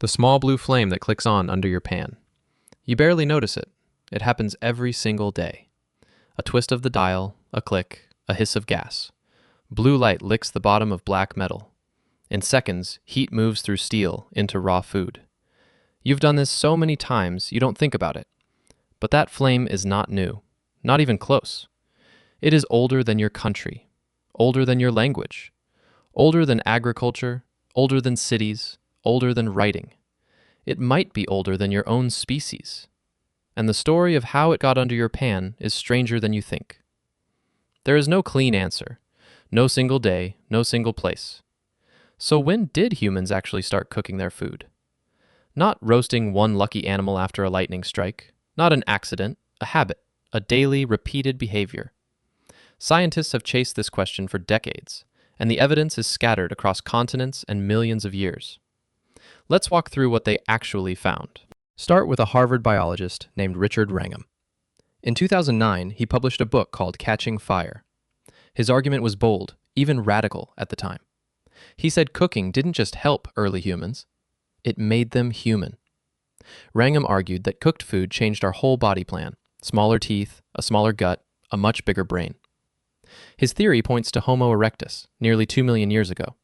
The small blue flame that clicks on under your pan. You barely notice it. It happens every single day. A twist of the dial, a click, a hiss of gas. Blue light licks the bottom of black metal. In seconds, heat moves through steel into raw food. You've done this so many times you don't think about it. But that flame is not new, not even close. It is older than your country, older than your language, older than agriculture, older than cities, older than writing. It might be older than your own species. And the story of how it got under your pan is stranger than you think. There is no clean answer, no single day, no single place. So when did humans actually start cooking their food? Not roasting one lucky animal after a lightning strike, not an accident, a habit, a daily repeated behavior. Scientists have chased this question for decades, and the evidence is scattered across continents and millions of years. Let's walk through what they actually found. Start with a Harvard biologist named Richard Wrangham. In 2009, he published a book called Catching Fire. His argument was bold, even radical at the time. He said cooking didn't just help early humans, it made them human. Wrangham argued that cooked food changed our whole body plan: smaller teeth, a smaller gut, a much bigger brain. His theory points to Homo erectus, nearly 2 million years ago.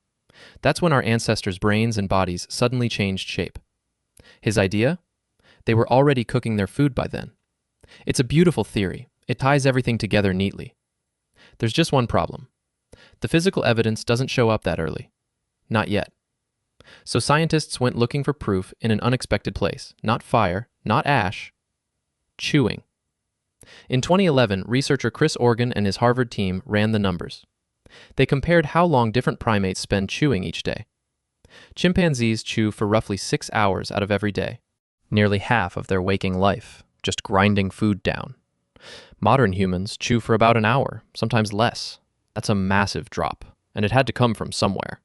That's when our ancestors' brains and bodies suddenly changed shape. His idea? They were already cooking their food by then. It's a beautiful theory. It ties everything together neatly. There's just one problem. The physical evidence doesn't show up that early. Not yet. So scientists went looking for proof in an unexpected place. Not fire, not ash, chewing. In 2011, researcher Chris Organ and his Harvard team ran the numbers. They compared how long different primates spend chewing each day. Chimpanzees chew for roughly 6 hours out of every day, nearly half of their waking life, just grinding food down. Modern humans chew for about an hour, sometimes less. That's a massive drop, and it had to come from somewhere.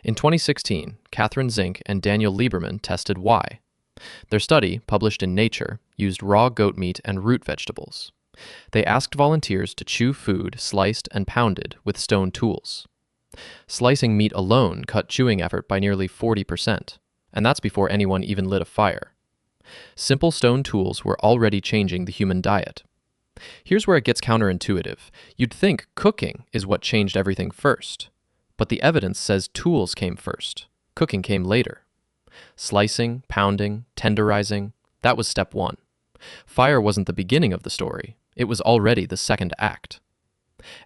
In 2016, Catherine Zink and Daniel Lieberman tested why. Their study, published in Nature, used raw goat meat and root vegetables. They asked volunteers to chew food sliced and pounded with stone tools. Slicing meat alone cut chewing effort by nearly 40%, and that's before anyone even lit a fire. Simple stone tools were already changing the human diet. Here's where it gets counterintuitive. You'd think cooking is what changed everything first, but the evidence says tools came first. Cooking came later. Slicing, pounding, tenderizing, that was step one. Fire wasn't the beginning of the story. It was already the second act.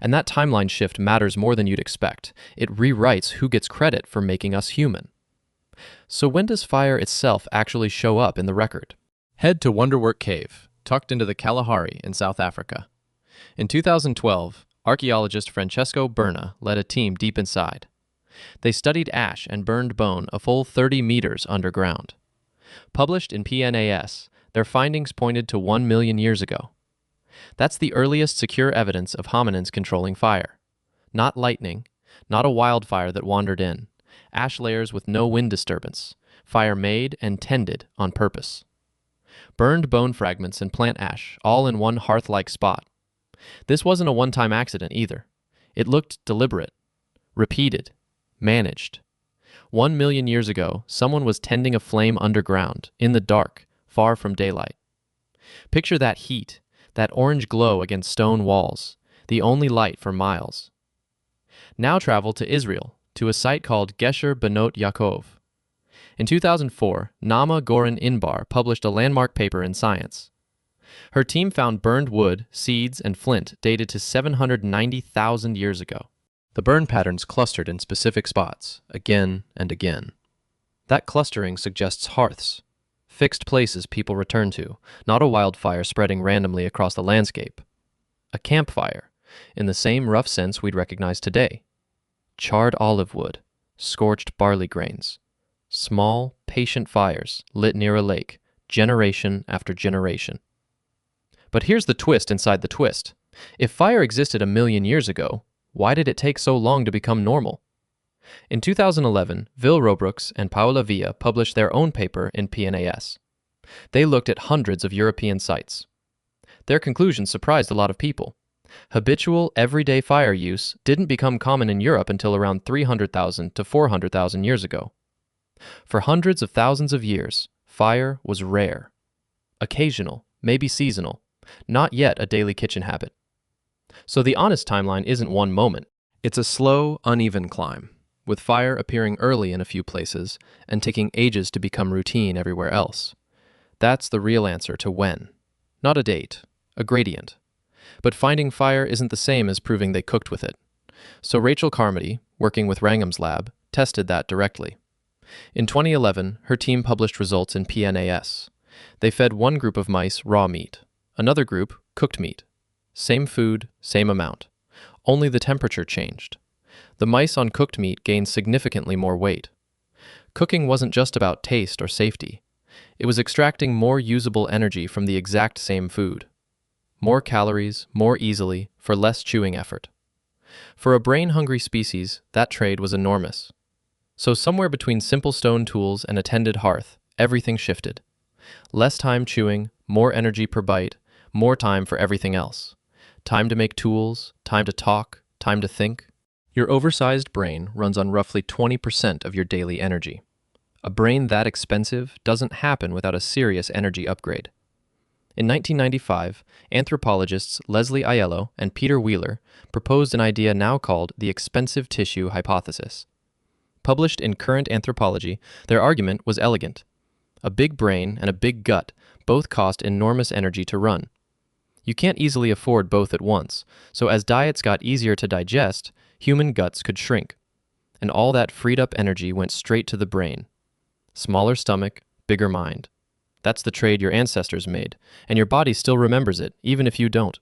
And that timeline shift matters more than you'd expect. It rewrites who gets credit for making us human. So when does fire itself actually show up in the record? Head to Wonderwerk Cave, tucked into the Kalahari in South Africa. In 2012, archaeologist Francesco Berna led a team deep inside. They studied ash and burned bone a full 30 meters underground. Published in PNAS, their findings pointed to 1 million years ago. That's the earliest secure evidence of hominins controlling fire. Not lightning, not a wildfire that wandered in. Ash layers with no wind disturbance. Fire made and tended on purpose. Burned bone fragments and plant ash, all in one hearth-like spot. This wasn't a one-time accident either. It looked deliberate, repeated, managed. 1 million years ago, someone was tending a flame underground, in the dark, far from daylight. Picture that heat, that orange glow against stone walls, the only light for miles. Now travel to Israel, to a site called Gesher Benot Yaakov. In 2004, Nama Goren Inbar published a landmark paper in Science. Her team found burned wood, seeds, and flint dated to 790,000 years ago. The burn patterns clustered in specific spots, again and again. That clustering suggests hearths, fixed places people return to, not a wildfire spreading randomly across the landscape. A campfire, in the same rough sense we'd recognize today. Charred olive wood, scorched barley grains. Small, patient fires lit near a lake, generation after generation. But here's the twist inside the twist. If fire existed 1 million years ago, why did it take so long to become normal? In 2011, Vil Robrooks and Paula Villa published their own paper in PNAS. They looked at hundreds of European sites. Their conclusions surprised a lot of people. Habitual, everyday fire use didn't become common in Europe until around 300,000 to 400,000 years ago. For hundreds of thousands of years, fire was rare. Occasional, maybe seasonal, not yet a daily kitchen habit. So the honest timeline isn't one moment. It's a slow, uneven climb, with fire appearing early in a few places and taking ages to become routine everywhere else. That's the real answer to when. Not a date, a gradient. But finding fire isn't the same as proving they cooked with it. So Rachel Carmody, working with Wrangham's lab, tested that directly. In 2011, her team published results in PNAS. They fed one group of mice raw meat, another group cooked meat. Same food, same amount. Only the temperature changed. The mice on cooked meat gained significantly more weight. Cooking wasn't just about taste or safety. It was extracting more usable energy from the exact same food. More calories, more easily, for less chewing effort. For a brain-hungry species, that trade was enormous. So somewhere between simple stone tools and a tended hearth, everything shifted. Less time chewing, more energy per bite, more time for everything else. Time to make tools, time to talk, time to think. Your oversized brain runs on roughly 20% of your daily energy. A brain that expensive doesn't happen without a serious energy upgrade. In 1995, anthropologists Leslie Aiello and Peter Wheeler proposed an idea now called the expensive tissue hypothesis. Published in Current Anthropology, their argument was elegant. A big brain and a big gut both cost enormous energy to run. You can't easily afford both at once, so as diets got easier to digest, human guts could shrink. And all that freed up energy went straight to the brain. Smaller stomach, bigger mind. That's the trade your ancestors made, and your body still remembers it, even if you don't.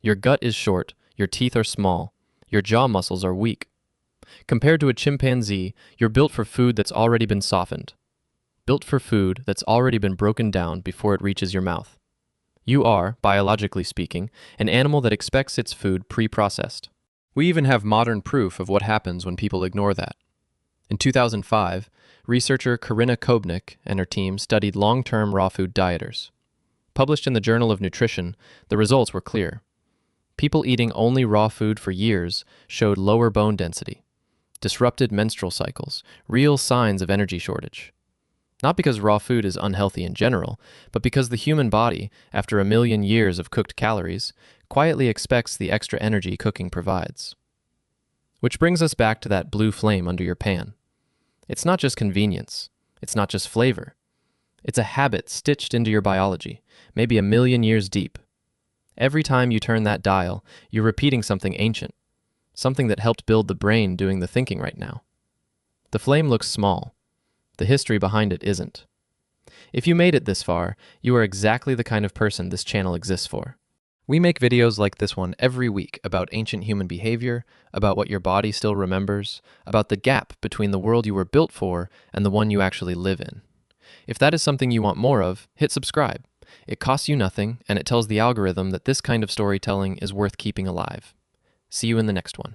Your gut is short, your teeth are small, your jaw muscles are weak. Compared to a chimpanzee, you're built for food that's already been softened. Built for food that's already been broken down before it reaches your mouth. You are, biologically speaking, an animal that expects its food pre-processed. We even have modern proof of what happens when people ignore that. In 2005, researcher Corinna Kobnick and her team studied long-term raw food dieters. Published in the Journal of Nutrition, the results were clear. People eating only raw food for years showed lower bone density, disrupted menstrual cycles, real signs of energy shortage. Not because raw food is unhealthy in general, but because the human body, after a million years of cooked calories, quietly expects the extra energy cooking provides. Which brings us back to that blue flame under your pan. It's not just convenience. It's not just flavor. It's a habit stitched into your biology, maybe a million years deep. Every time you turn that dial, you're repeating something ancient, something that helped build the brain doing the thinking right now. The flame looks small. The history behind it isn't. If you made it this far, you are exactly the kind of person this channel exists for. We make videos like this one every week about ancient human behavior, about what your body still remembers, about the gap between the world you were built for and the one you actually live in. If that is something you want more of, hit subscribe. It costs you nothing, and it tells the algorithm that this kind of storytelling is worth keeping alive. See you in the next one.